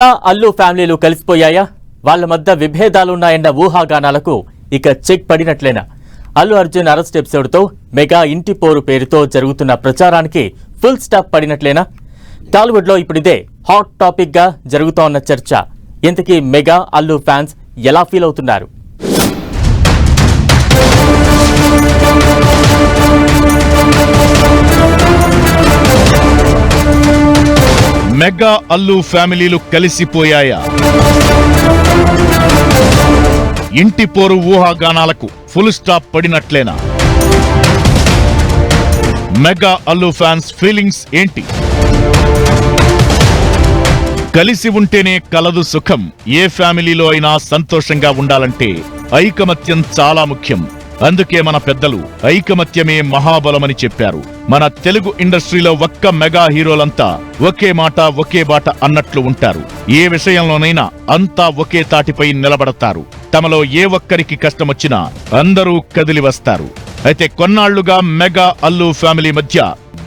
అల్లు ఫ్యామిలీలు కలిసిపోయాయా? వాళ్ళ మధ్య విభేదాలున్నాయన్న ఊహాగానాలకు ఇక చెక్ పడినట్లేనా? అల్లు అర్జున్ అరెస్ట్ ఎపిసోడ్తో మెగా ఇంటి పోరు పేరుతో జరుగుతున్న ప్రచారానికి ఫుల్ స్టాప్ పడినట్లేనా? టాలీవుడ్లో ఇప్పుడిదే హాట్ టాపిక్ గా జరుగుతోన్న చర్చ. ఇంతకీ మెగా అల్లు ఫ్యాన్స్ ఎలా ఫీల్ అవుతున్నారు? మెగా అల్లు ఫ్యామిలీలు కలిసిపోయాయా? ఇంటి పోరు ఊహాగానాలకు ఫుల్ స్టాప్ పడినట్లేనా? మెగా అల్లు ఫ్యాన్స్ ఫీలింగ్స్ ఏంటి? కలిసి ఉంటేనే కలదు సుఖం. ఏ ఫ్యామిలీలో అయినా సంతోషంగా ఉండాలంటే ఐకమత్యం చాలా ముఖ్యం. అందుకే మన పెద్దలు ఐకమత్యమే మహాబలమని చెప్పారు. మన తెలుగు ఇండస్ట్రీలో ఒక్క మెగా హీరోలంతా ఒకే మాట ఒకే బాట అన్నట్లు ఉంటారు. ఏ విషయంలోనైనా అంతా ఒకే తాటిపై నిలబడతారు. తమలో ఏ ఒక్కరికి కష్టమొచ్చినా అందరూ కదిలి వస్తారు. అయితే కొన్నాళ్లుగా మెగా అల్లు ఫ్యామిలీ మధ్య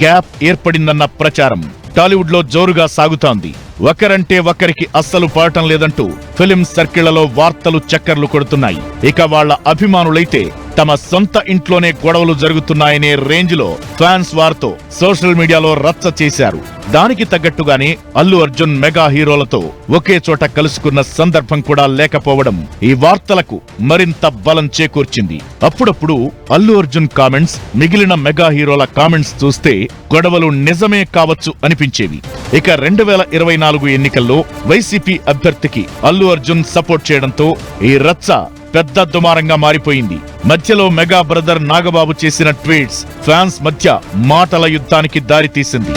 గ్యాప్ ఏర్పడిందన్న ప్రచారం టాలీవుడ్ లో జోరుగా సాగుతోంది. ఒకరంటే ఒకరికి అస్సలు పడటం లేదంటూ ఫిలిం సర్కిళ్లలో వార్తలు చక్కర్లు కొడుతున్నాయి. ఇక వాళ్ల అభిమానులైతే తమ సొంత ఇంట్లోనే గొడవలు జరుగుతున్నాయనే రేంజ్ లో ఫ్యాన్స్ వారితో సోషల్ మీడియాలో రచ్చ చేశారు. దానికి తగ్గట్టుగానే అల్లు అర్జున్ మెగా హీరోలతో ఒకే చోట కలుసుకున్న సందర్భం కూడా లేకపోవడం ఈ వార్తలకు మరింత బలం చేకూర్చింది. అప్పుడప్పుడు అల్లు అర్జున్ కామెంట్స్, మిగిలిన మెగా హీరోల కామెంట్స్ చూస్తే గొడవలు నిజమే కావచ్చు అనిపించేవి. ఇక 2024 ఎన్నికల్లో వైసీపీ అభ్యర్థికి అల్లు అర్జున్ సపోర్ట్ చేయడంతో ఈ రచ్చ పెద్ద దుమారంగా మారిపోయింది. మధ్యలో మెగా బ్రదర్ నాగబాబు చేసిన ట్వీట్స్ ఫ్యాన్స్ మధ్య మాటల యుద్ధానికి దారితీసింది.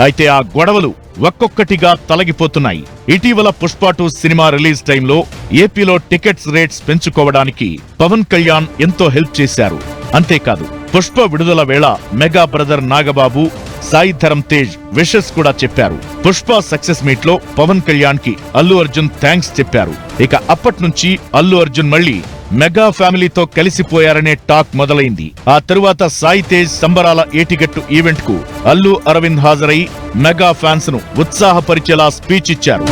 అయితే ఆ గొడవలు ఒక్కొక్కటిగా తొలగిపోతున్నాయి. ఇటీవల పుష్ప 2 సినిమా రిలీజ్ టైంలో ఏపీలో టికెట్స్ రేట్స్ పెంచుకోవడానికి పవన్ కళ్యాణ్ ఎంతో హెల్ప్ చేశారు. అంతేకాదు పుష్ప విడుదల వేళ mega brother Nagababu, Sai Dharam Tej wishes కూడా చెప్పారు. పుష్ప సక్సెస్ మీట్ లో పవన్ కళ్యాణ్ కి అల్లు అర్జున్ థ్యాంక్స్ చెప్పారు. ఇక అప్పట్నుంచి అల్లు అర్జున్ మళ్లీ మెగా ఫ్యామిలీతో కలిసిపోయారనే టాక్ మొదలైంది. ఆ తరువాత సాయి తేజ్ సంబరాల ఏటిగట్టు ఈవెంట్ కు అల్లు అరవింద్ హాజరై మెగా ఫ్యాన్స్ ను ఉత్సాహపరిచేలా స్పీచ్ ఇచ్చారు.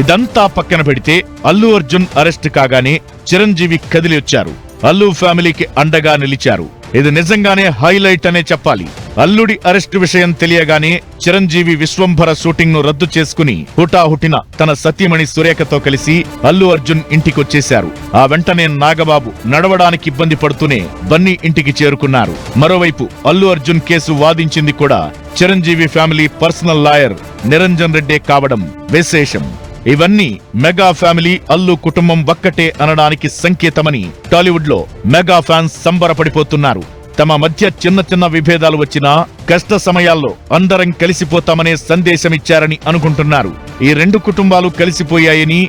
ఇదంతా పక్కన పెడితే అల్లు అర్జున్ అరెస్ట్ కాగానే చిరంజీవి కదిలి వచ్చారు. అల్లు ఫ్యామిలీకి అండగా నిలిచారు. ఇది నిజంగానే హైలైట్ అనే చెప్పాలి. అల్లుడి అరెస్ట్ విషయం తెలియగానే చిరంజీవి విశ్వంభర షూటింగ్ ను రద్దు చేసుకుని హుటాహుటిన తన సతీమణి సురేఖతో కలిసి అల్లు అర్జున్ ఇంటికొచ్చేశారు. ఆ వెంటనే నాగబాబు నడవడానికి ఇబ్బంది పడుతూనే బన్నీ ఇంటికి చేరుకున్నారు. మరోవైపు అల్లు అర్జున్ కేసు వాదించింది కూడా Chiranjeevi family personal lawyer Niranjan రెడ్డే కావడం విశేషం. ఇవన్నీ మెగా ఫ్యామిలీ అల్లు కుటుంబం ఒక్కటే అనడానికి సంకేతమని టాలీవుడ్ లో మెగా ఫ్యాన్స్ సంబరపడిపోతున్నారు. తమ మధ్య చిన్న చిన్న విభేదాలు వచ్చినా కష్ట సమయాల్లో అందరం కలిసిపోతామనే సందేశమిచ్చారని అనుకుంటున్నారు. ఈ రెండు కుటుంబాలు కలిసిపోయాయని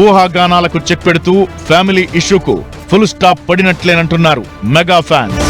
ఊహాగానాలకు చెక్ పెడుతూ ఫ్యామిలీ ఇష్యూకు ఫుల్ స్టాప్ పడినట్లేనంటున్నారు మెగా ఫ్యాన్స్.